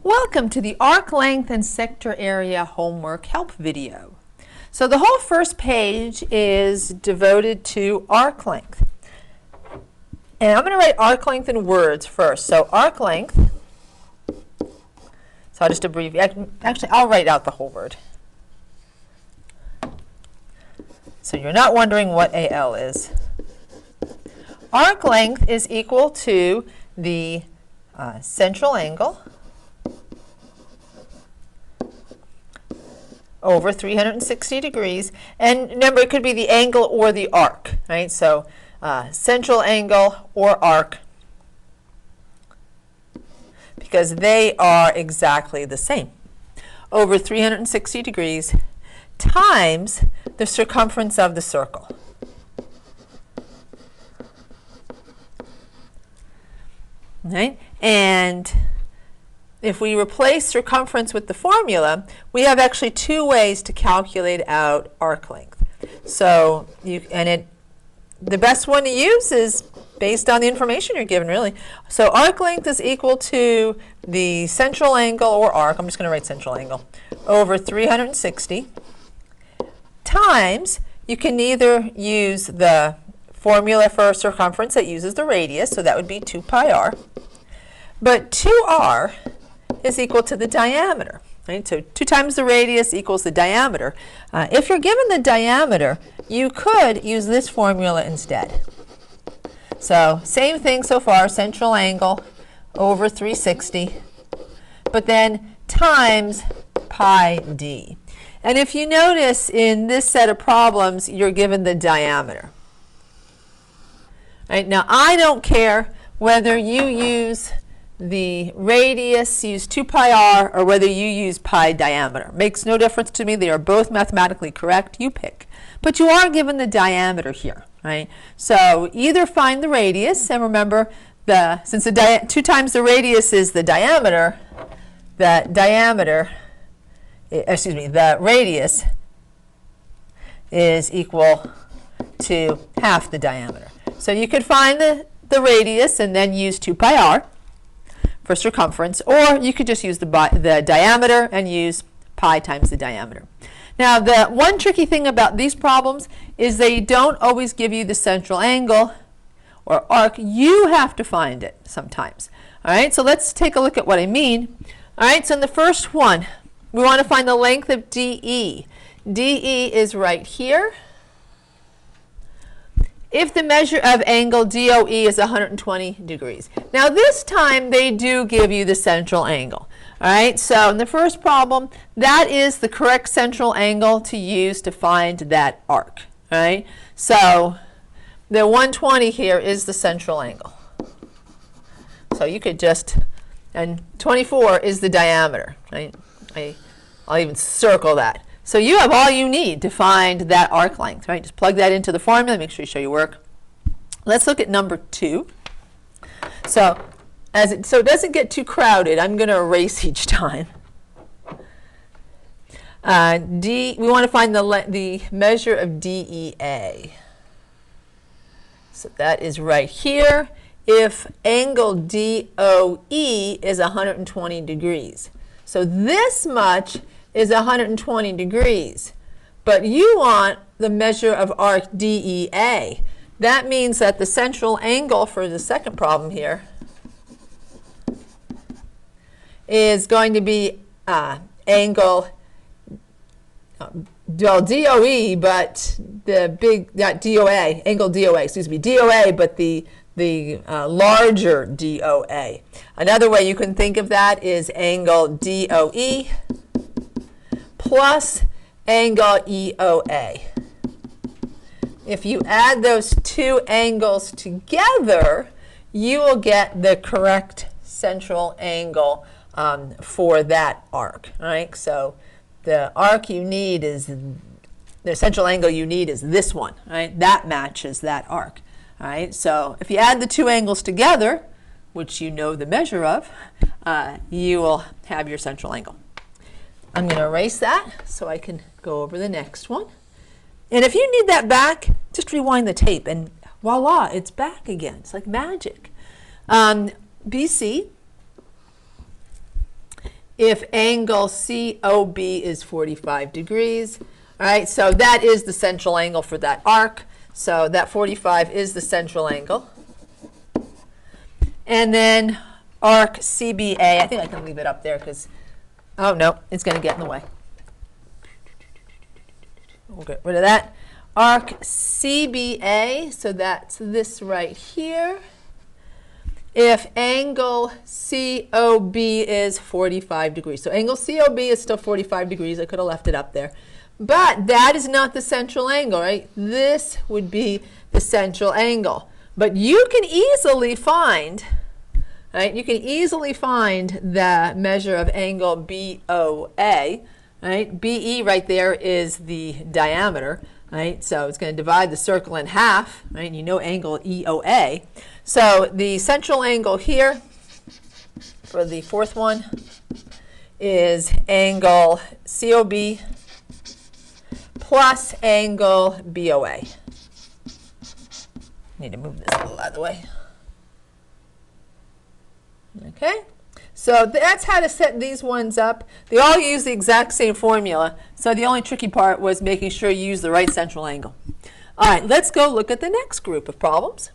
Welcome to the arc length and sector area homework help video. So the whole first page is devoted to arc length. And I'm going to write arc length in words first. So arc length, so I'll just abbreviate. Actually, I'll write out the whole word. So you're not wondering what AL is. Arc length is equal to the central angle over 360 degrees. And remember, it could be the angle or the arc, right? So central angle or arc, because they are exactly the same. Over 360 degrees times the circumference of the circle. Right? And if we replace circumference with the formula, we have actually two ways to calculate out arc length. So the best one to use is based on the information you're given, really. So arc length is equal to the central angle or arc, I'm just going to write central angle, over 360 times, you can either use the formula for circumference that uses the radius, so that would be 2 pi r, but 2r is equal to the diameter, right? So 2 times the radius equals the diameter. If you're given the diameter, you could use this formula instead. So same thing so far, central angle over 360, but then times pi d. And if you notice in this set of problems, you're given the diameter. Right? Now, I don't care whether you use the radius, use 2 pi r, or whether you use pi diameter. Makes no difference to me. They are both mathematically correct. You pick. But you are given the diameter here, right? So either find the radius, and remember, since 2 times the radius is the diameter, the radius is equal to half the diameter. So you could find the radius and then use 2 pi r for circumference, or you could just use the diameter and use pi times the diameter. Now, the one tricky thing about these problems is they don't always give you the central angle or arc. You have to find it sometimes. All right, so let's take a look at what I mean. All right, so in the first one, we want to find the length of DE. DE is right here. If the measure of angle DOE is 120 degrees. Now this time they do give you the central angle. All right, so in the first problem, that is the correct central angle to use to find that arc. All right, so the 120 here is the central angle. So you could just, and 24 is the diameter. Right? I'll even circle that. So you have all you need to find that arc length, right? Just plug that into the formula, make sure you show your work. Let's look at number 2. So it doesn't get too crowded, I'm going to erase each time. We want to find the measure of DEA. So that is right here. If angle DOE is 120 degrees. So this much is 120 degrees, but you want the measure of arc DEA. That means that the central angle for the second problem here is going to be angle DOE, but DOA, angle DOA, excuse me, DOA, but the larger DOA. Another way you can think of that is angle DOE plus angle EOA. If you add those two angles together, you will get the correct central angle for that arc. All right, so the arc you need is, the central angle you need is this one. Right, that matches that arc. All right, so if you add the two angles together, which you know the measure of, you will have your central angle. I'm going to erase that so I can go over the next one. And if you need that back, just rewind the tape and voila, it's back again. It's like magic. BC if angle COB is 45 degrees. All right, so that is the central angle for that arc. So that 45 is the central angle. And then arc CBA, I think I can leave it up there because, oh no, it's going to get in the way. We'll get rid of that. Arc CBA, so that's this right here. If angle COB is 45 degrees. So angle COB is still 45 degrees. I could have left it up there. But that is not the central angle, right? This would be the central angle. But you can easily find, right? You can easily find the measure of angle BOA, right? BE right there is the diameter, right? So it's going to divide the circle in half, right? And you know angle EOA. So the central angle here for the fourth one is angle COB plus angle BOA. Need to move this a little out of the way. Okay, so that's how to set these ones up. They all use the exact same formula, so the only tricky part was making sure you use the right central angle. All right, let's go look at the next group of problems.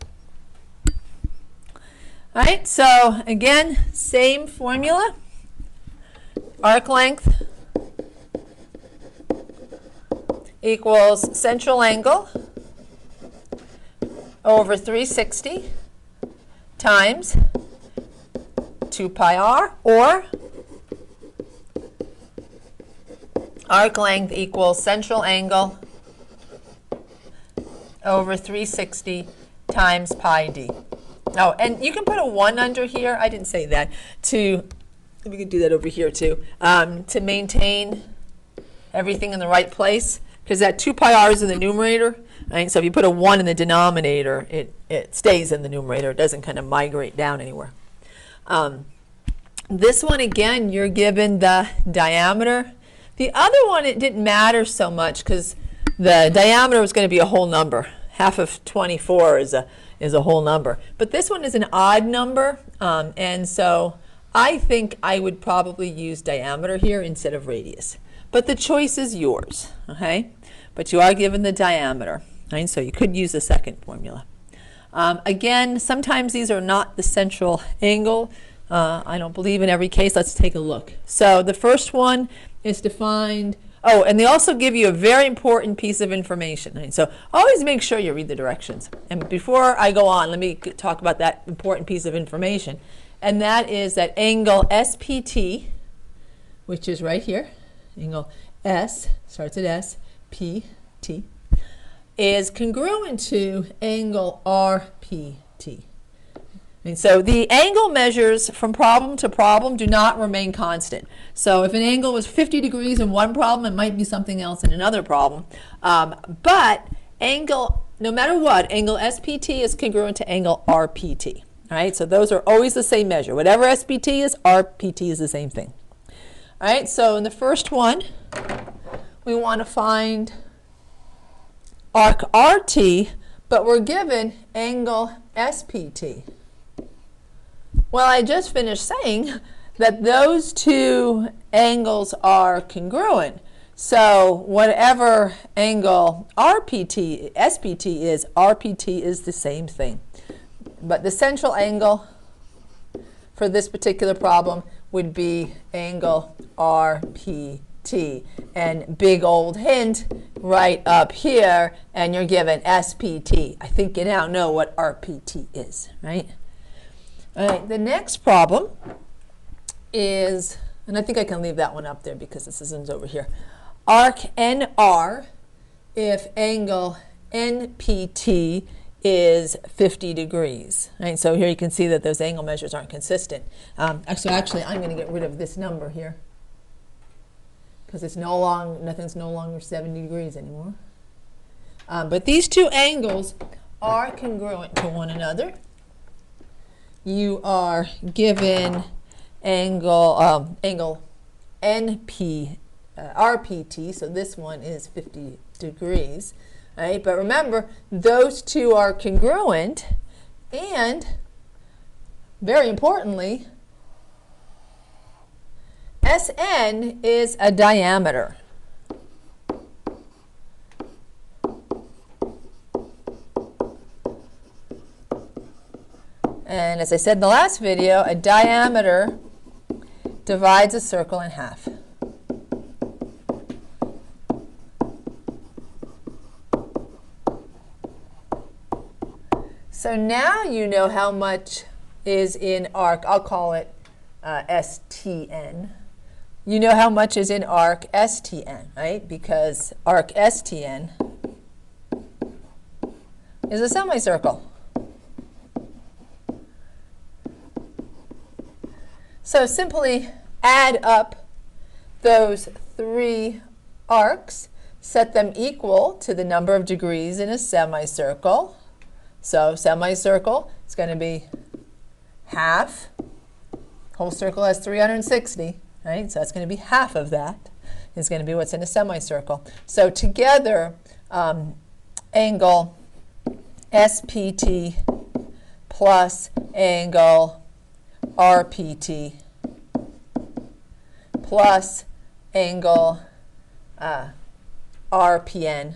All right, so again, same formula. Arc length equals central angle over 360 times 2 pi r, or arc length equals central angle over 360 times pi d. Oh, and you can put a 1 under here. I didn't say that. We can do that over here too, to maintain everything in the right place, because that 2 pi r is in the numerator, right? So if you put a 1 in the denominator, it stays in the numerator. It doesn't kind of migrate down anywhere. This one, again, you're given the diameter. The other one, it didn't matter so much because the diameter was going to be a whole number. Half of 24 is a whole number. But this one is an odd number, and so I think I would probably use diameter here instead of radius. But the choice is yours, okay? But you are given the diameter, right? So you could use the second formula. Again, sometimes these are not the central angle. I don't believe in every case. Let's take a look. So the first one is defined. Oh, and they also give you a very important piece of information. Right? So always make sure you read the directions. And before I go on, let me talk about that important piece of information. And that is that angle SPT, which is right here, angle S, starts at S, P, T, is congruent to angle RPT. And so the angle measures from problem to problem do not remain constant. So if an angle was 50 degrees in one problem, it might be something else in another problem. But angle, no matter what, angle SPT is congruent to angle RPT. All right, so those are always the same measure. Whatever SPT is, RPT is the same thing. All right, so in the first one, we want to find arc RT, but we're given angle SPT. Well, I just finished saying that those two angles are congruent. So whatever angle RPT, SPT is, RPT is the same thing. But the central angle for this particular problem would be angle RPT. And big old hint right up here, and you're given SPT. I think you now know what RPT is, right? All right, the next problem is, and I think I can leave that one up there because this isn't over here. Arc NR if angle NPT is 50 degrees. Right, so here you can see that those angle measures aren't consistent. So actually, I'm going to get rid of this number here because it's nothing's no longer 70 degrees anymore. But these two angles are congruent to one another. You are given angle NP RPT, so this one is 50 degrees. Right? But remember, those two are congruent, and very importantly, Sn is a diameter. And as I said in the last video, a diameter divides a circle in half. So now you know how much is in arc. I'll call it STN. You know how much is in arc STN, right? Because arc STN is a semicircle. So simply add up those three arcs, set them equal to the number of degrees in a semicircle. So semicircle is going to be half. Whole circle has 360, right? So that's going to be half of that is going to be what's in a semicircle. So together, angle SPT plus angle RPT plus angle RPN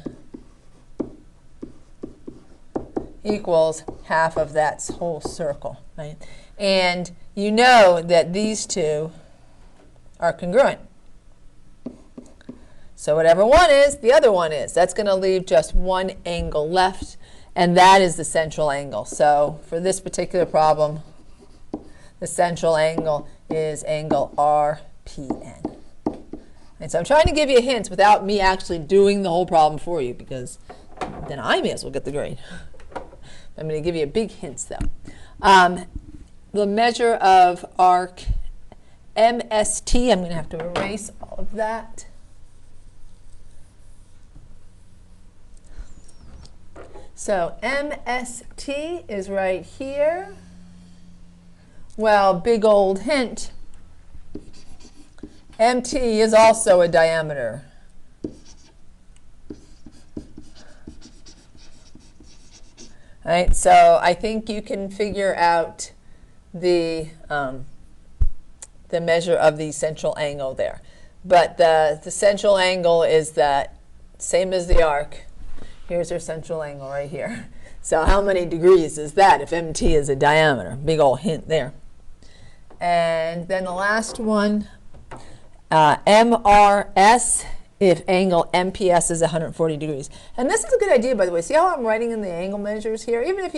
equals half of that whole circle, right? And you know that these two are congruent. So whatever one is, the other one is. That's going to leave just one angle left, and that is the central angle. So for this particular problem, the central angle is angle RPN. And so I'm trying to give you hints without me actually doing the whole problem for you, because then I may as well get the grade. I'm going to give you big hints, though. The measure of arc MST, I'm going to have to erase all of that. So MST is right here. Well, big old hint, MT is also a diameter. Right, so I think you can figure out the measure of the central angle there. But the central angle is that same as the arc. Here's our central angle right here. So how many degrees is that if MT is a diameter? Big old hint there. And then the last one, MRS, if angle MPS is 140 degrees. And this is a good idea, by the way. See how I'm writing in the angle measures here? Even if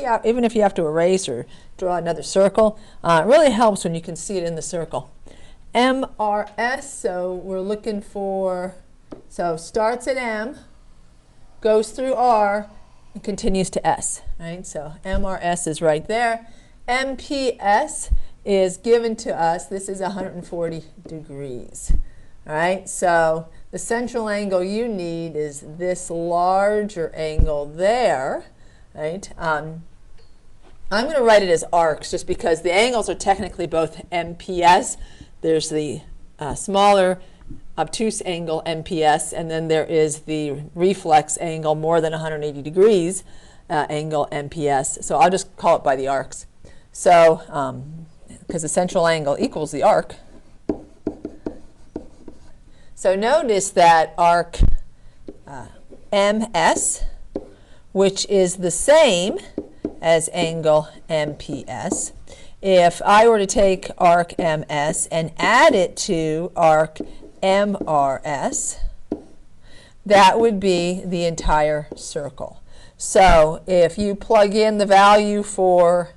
you have to erase or draw another circle, it really helps when you can see it in the circle. MRS, so we're looking for, so starts at M, goes through R, and continues to S. Right? So MRS is right there. MPS is given to us. This is 140 degrees. All right, so the central angle you need is this larger angle there, right? I'm going to write it as arcs just because the angles are technically both MPS. There's the smaller obtuse angle MPS, and then there is the reflex angle more than 180 degrees angle MPS. So I'll just call it by the arcs. So because the central angle equals the arc. So notice that arc MS, which is the same as angle MPS, if I were to take arc MS and add it to arc MRS, that would be the entire circle. So if you plug in the value for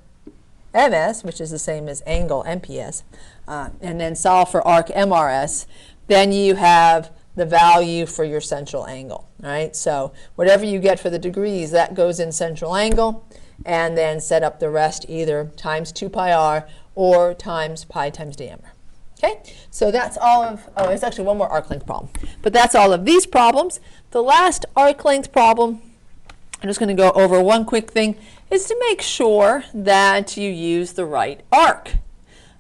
MS, which is the same as angle MPS, and then solve for arc MRS, then you have the value for your central angle, right? So whatever you get for the degrees, that goes in central angle, and then set up the rest either times 2 pi r or times pi times diameter. Okay, so that's all of, oh, there's actually one more arc length problem. But that's all of these problems. The last arc length problem, I'm just going to go over one quick thing, is to make sure that you use the right arc.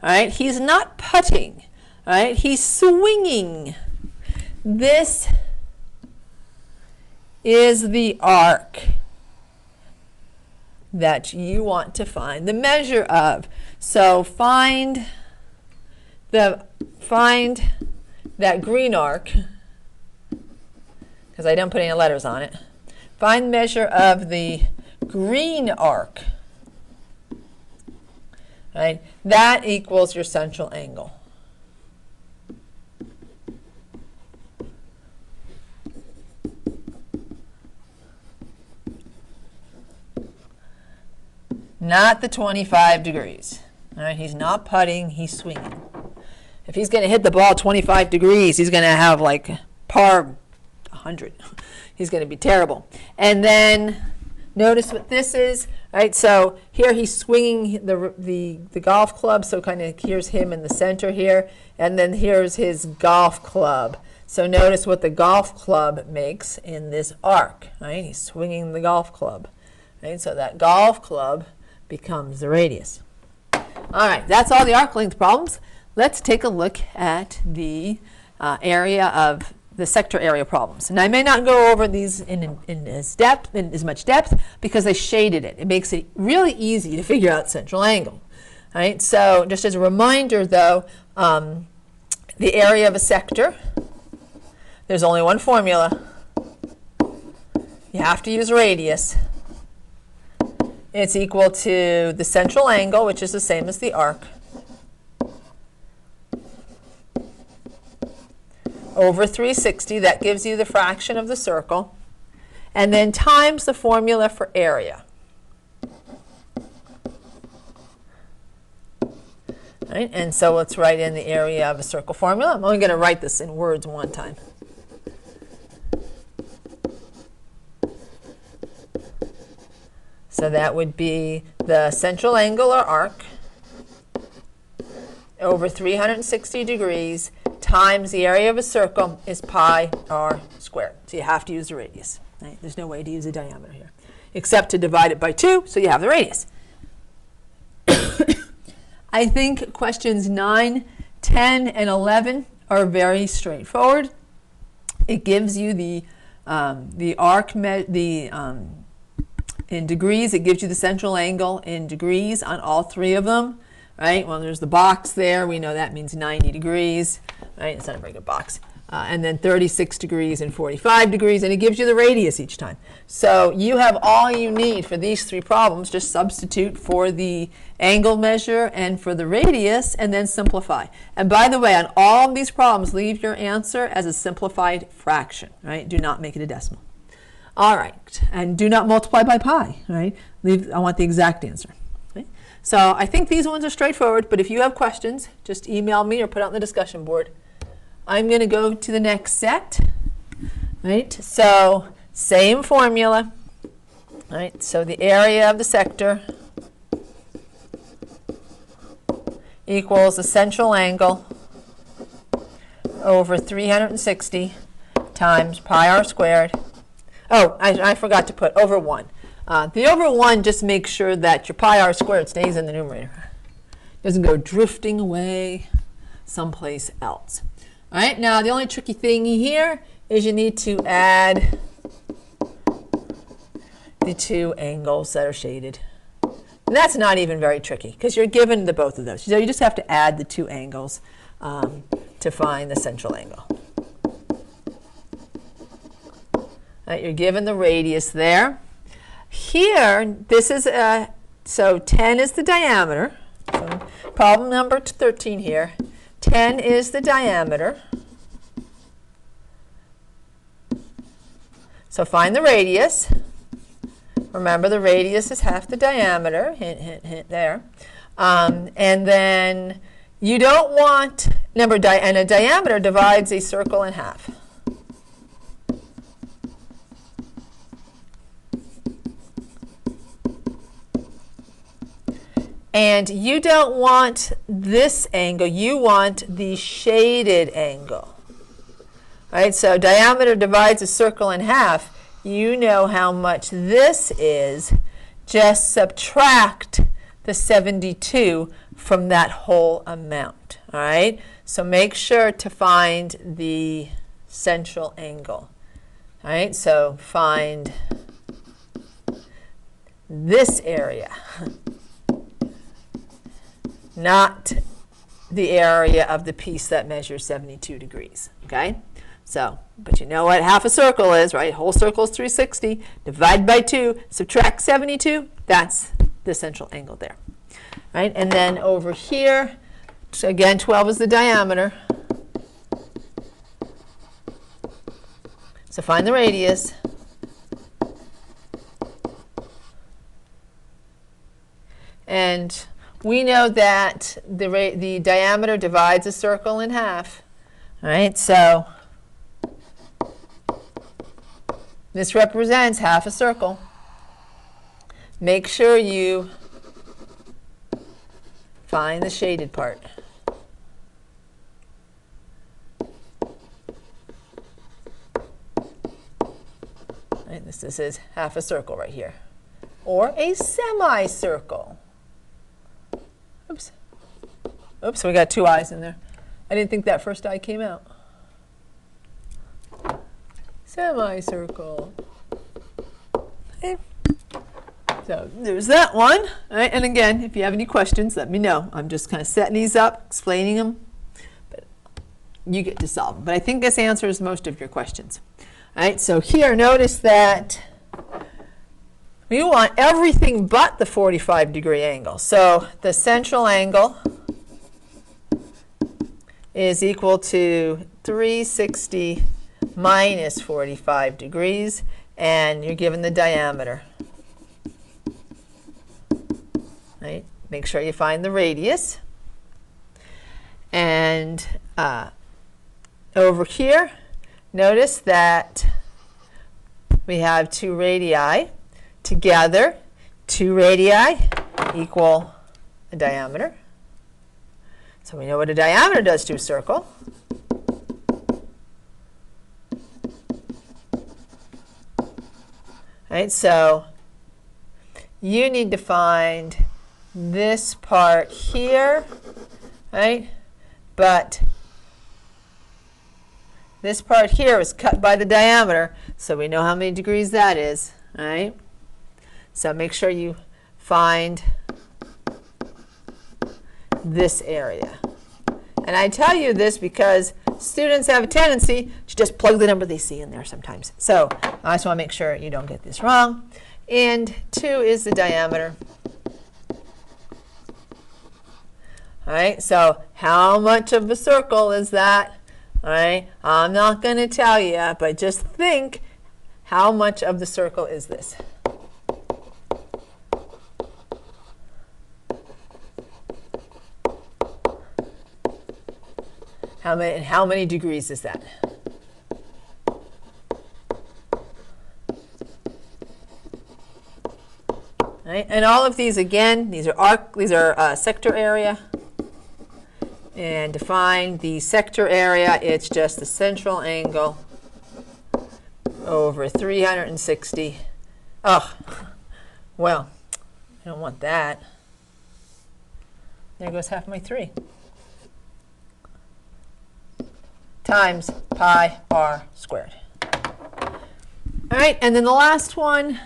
All right, he's not putting. All right, he's swinging. This is the arc that you want to find the measure of. So find that green arc, because I didn't put any letters on it. Find the measure of the green arc. Right? That equals your central angle. Not the 25 degrees. All right, he's not putting, he's swinging. If he's going to hit the ball 25 degrees, he's going to have like par 100. He's going to be terrible. And then notice what this is. Right, so here he's swinging the golf club, so kind of here's him in the center here, and then here's his golf club. So notice what the golf club makes in this arc. Right, he's swinging the golf club. Right, so that golf club becomes the radius. All right, that's all the arc length problems. Let's take a look at the area of the sector area problems. And I may not go over these in as much depth because I shaded it. It makes it really easy to figure out central angle. All right, so just as a reminder though, the area of a sector, there's only one formula. You have to use radius. It's equal to the central angle, which is the same as the arc, over 360. That gives you the fraction of the circle. And then times the formula for area. Right? And so let's write in the area of a circle formula. I'm only going to write this in words one time. So that would be the central angle or arc over 360 degrees times the area of a circle is pi r squared. So you have to use the radius. Right? There's no way to use a diameter here, except to divide it by 2, so you have the radius. I think questions 9, 10, and 11 are very straightforward. It gives you the arc, in degrees. It gives you the central angle in degrees on all three of them. Right? Well, there's the box there. We know that means 90 degrees. Right? It's not a very good box. And then 36 degrees and 45 degrees, and it gives you the radius each time. So you have all you need for these three problems. Just substitute for the angle measure and for the radius, and then simplify. And by the way, on all of these problems, leave your answer as a simplified fraction. Right? Do not make it a decimal. All right, and do not multiply by pi. Right? I want the exact answer. Okay? So I think these ones are straightforward, but if you have questions, just email me or put it on the discussion board. I'm going to go to the next set. Right? So same formula. Right? So the area of the sector equals the central angle over 360 times pi r squared. Oh, I forgot to put over 1. The over 1 just makes sure that your pi r squared stays in the numerator. Doesn't go drifting away someplace else. All right, now the only tricky thing here is you need to add the two angles that are shaded. And that's not even very tricky because you're given the both of those. So you just have to add the two angles to find the central angle. Right, you're given the radius there. Here, this is so 10 is the diameter. So problem number 13 here. 10 is the diameter. So find the radius. Remember, the radius is half the diameter. Hint, hint, hint there. And then you don't want, and a diameter divides a circle in half. And you don't want this angle, you want the shaded angle. Right? So diameter divides a circle in half. You know how much this is. Just subtract the 72 from that whole amount. All right? So make sure to find the central angle. All right? So find this area. Not the area of the piece that measures 72 degrees, okay? So, but you know what half a circle is, right? Whole circle is 360. Divide by 2, subtract 72. That's the central angle there, right? And then over here, so again, 12 is the diameter. So find the radius. And we know that the diameter divides a circle in half. All right, so this represents half a circle. Make sure you find the shaded part. Right, this is half a circle right here, or a semicircle. Oops. Oops, we got 2 eyes in there. I didn't think that first eye came out. Semicircle. Okay. So there's that one. All right, and again, if you have any questions, let me know. I'm just kind of setting these up, explaining them. But you get to solve them. But I think this answers most of your questions. All right, so here, notice that we want everything but the 45-degree angle. So the central angle is equal to 360 minus 45 degrees, and you're given the diameter. Right? Make sure you find the radius. And over here, notice that we have 2 radii. Together, 2 radii equal a diameter. So we know what a diameter does to a circle. Right, so you need to find this part here, right? But this part here is cut by the diameter, so we know how many degrees that is, right? So make sure you find this area. And I tell you this because students have a tendency to just plug the number they see in there sometimes. So I just want to make sure you don't get this wrong. And 2 is the diameter. All right, so how much of a circle is that? All right, I'm not going to tell you, but just think, how much of the circle is this? How many degrees is that? Right? And all of these, again, these are sector area. And to find the sector area, it's just the central angle over 360. Oh, well, I don't want that. There goes half my 3. Times pi r squared. All right, and then the last one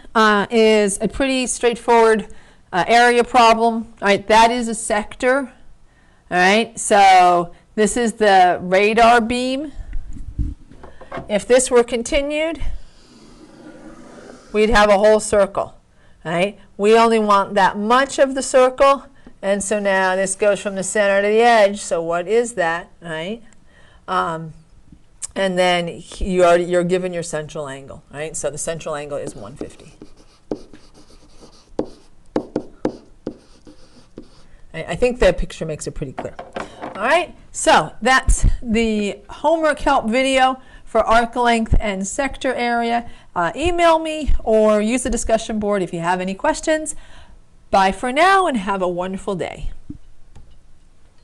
is a pretty straightforward area problem. All right, that is a sector. All right, so this is the radar beam. If this were continued, we'd have a whole circle. All right, we only want that much of the circle, and so now this goes from the center to the edge. So what is that, right? And then you're given your central angle, right? So the central angle is 150. I think that picture makes it pretty clear. All right, so that's the homework help video for arc length and sector area. Email me or use the discussion board if you have any questions. Bye for now and have a wonderful day.